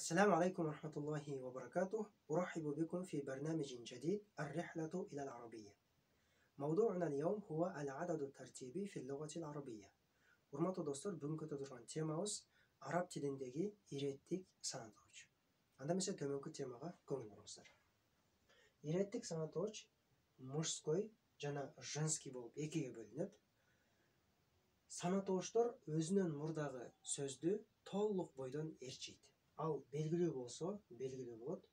السلام عليكم ورحمة الله وبركاته. أرحب بكم في برنامج جديد الرحلة إلى العربية. موضوعنا اليوم هو العدد الترتيبي في اللغة العربية. Урматтуу достор, бүгүнкү турган темабыз араб тилиндеги иреттик санатооч. Анда эмесе төмөнкү темага көңүл буруңуздар. Иреттик санатооч мужской жана женский болуп экиге бөлүнөт. Санатоочтор өзүнөн мурдагы сөздү толук бойдон ээрчийт. Ал белгилүү болсо белгилүү болот,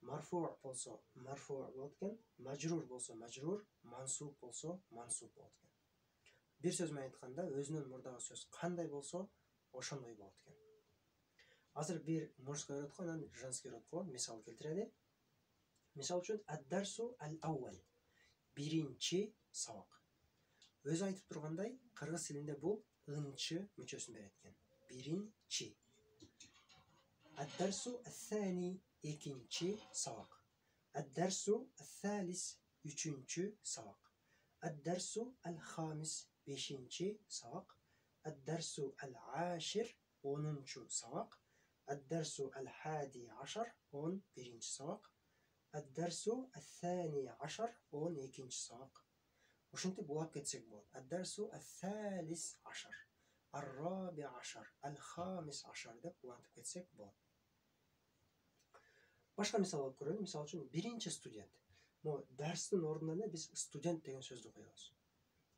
марфуу болсо марфуу болот экен, мажрур болсо мажрур, мансуб болсо мансуб болот экен. Бир сөз менен айтканда, өзүнөн мурдагы сөз кандай болсо ошондой болот экен. Азыр бир мужской өрөткө, анан женский өрөткө мисал келтирели. Мисал үчүн ад-дарсу ал-аувал, биринчи сабак. Өзү айтып тургандай, кыргыз тилинде бул ынчы мүчөсүн берет экен. Биринчи. Ад-дарсу ас-сани, экинчи сабак. Ад-дарсу ас-салис, үчүнчү сабак. Ад-дарсу ал-хамис, бешинчи сабак. Ад-дарсу ал-ашир, онунчу сабак. Ад-дарсу ал-хади ашар, 11-нчи сабак. Ад-дарсу ас-сани ашар, 12-нчи сабак. Ушинтип улап кетсек болот. Ад-дарсу ас-салис ашар, ар-раби ашар, ал-хамис ашар деп улантып кетсек болот. Башка мисал алып көрөлү. Мисал үчүн биринчи студент. Могу дарстын ордуна эле биз студент деген сөздү коебуз.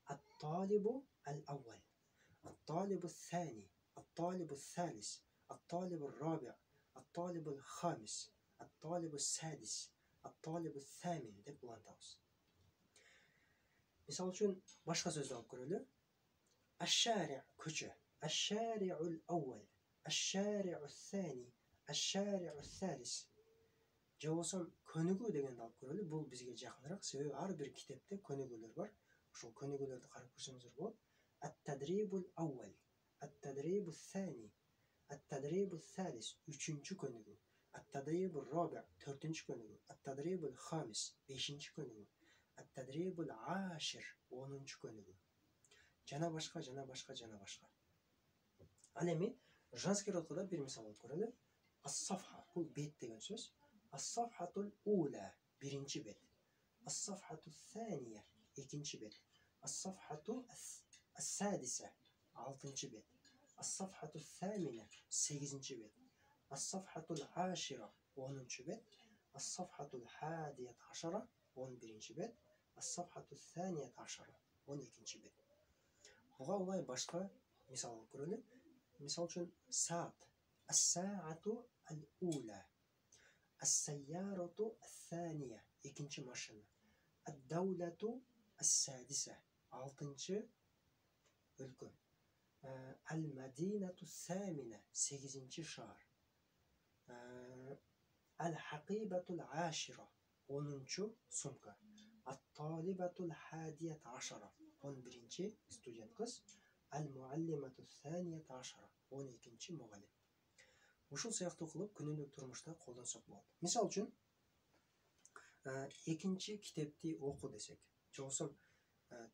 Ат-талибу ал-аввал, ат-талибу ас-сани, ат-талибу ас-салис, ат-талибу ар-раби, ат-талибу ал-хамис, ат-талибу ас-садис, ат-талибу ас-самин деп улантабыз. Мисал үчүн башка сөздү алып көрөлү. Аш-шари' көчө, аш-шари'у ал-аввал, аш-шари'у ас-сани, аш-шари'у ас-салис. Же болбосо көнүгүү дегенди алып көрөлү. Бул бизге жакыныраак, себеби ар бир китепте көнүгүүлөр бар. Ошол көнүгүүлөрдү карап көрсөңүздөр болот. Ат-тадрибу ал-аввал, ат-тадрибу ас-сани, ат-тадрибу ас-салис, үчүнчү көнүгүү. Ат-тадрибу ар-раби, төртүнчү көнүгүү. Ат-тадрибу ал-хамис, бешинчи көнүгүү. Ат-тадрибу ал-ашир, 10-нчу көнүгүү. Жана башка, жана башка, жана башка. Ал эми женский родкода бир мисал алып көрөлү. Ас-сафха, бул бет деген сөз. Ас-сафхатул ула, биринчи бет. Ас-сафхату ас-сания, экинчи бет. Ас-сафхату ас-садиса, 6-нчы бет. Ас-сафхату ас-самина, 8-нчы бет. Ас-сафхату ал-ашира, 10-нчы бет. Ас-сафхату ал-хадият ашара, 11-нчы бет. Ас-сафхату ас-саният ашара, 12-нчы бет. Буга улай башка мисал алып көрөлү. Мисал үчүн саат, ас-саату ал-ула, ас-сайярату ас-сания, экинчи машина. Ад-даулату ас-садиса, 6-нчы өлкө. Ал-мадинату ас-самина, 8-нчы шаар. Ал-хакибату ал-ашира, 10-нчу сумка. Ат-талибату ал-хадият ашара, 11-нчи студент кыз. Ал-муаллимату ас-саният ашара, 12-нчи мугалим. Ушул сыяктуу кылып күнүмдүк турмушта колдонсок болот. Мисал үчүн экинчи китепти оку десек, же болбосо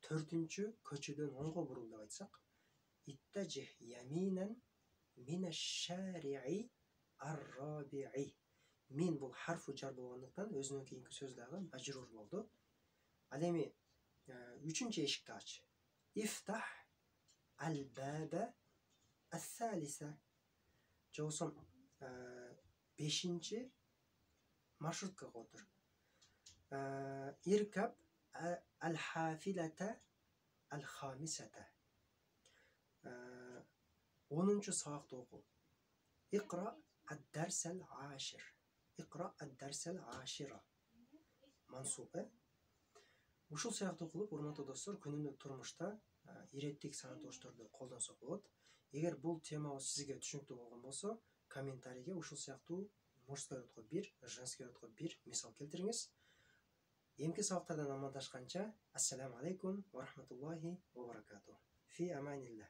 4-нчү көчөдөн оңго бурул деп айтсак, иттажих яминан минаш-шари'i ар-раби'i. Мин бул харфу жар болгондуктан өзүнөн кийинки сөз дагы мажрур болду. Ал эми 3-нчү эшикти ач. Ифтах ал-баба ас-салиса. Же болбосо 5-нчи маршруткага отур. Иркаб ал-хафилата ал-хамисата. 10-нчу сабакты оку. Икра ад-дарс ал-ашир. Икра ад-дарс ал-ашира. Мансуб. Ушул сыяктуу кылып, урматтуу достор, күнүмдүк турмушта иреттик санатоочторду колдонсок болот. Эгер бул темабыз сизге түшүнүктүү болгон болсо, комментарийге ушул сыяктуу мужской өрөткө 1, женский өрөткө 1 мисал келтириңиз. Эмки сабактардан амандашканча, ассаламу алейкум ва рахматуллахи ва баракатух. Фи аманилlah.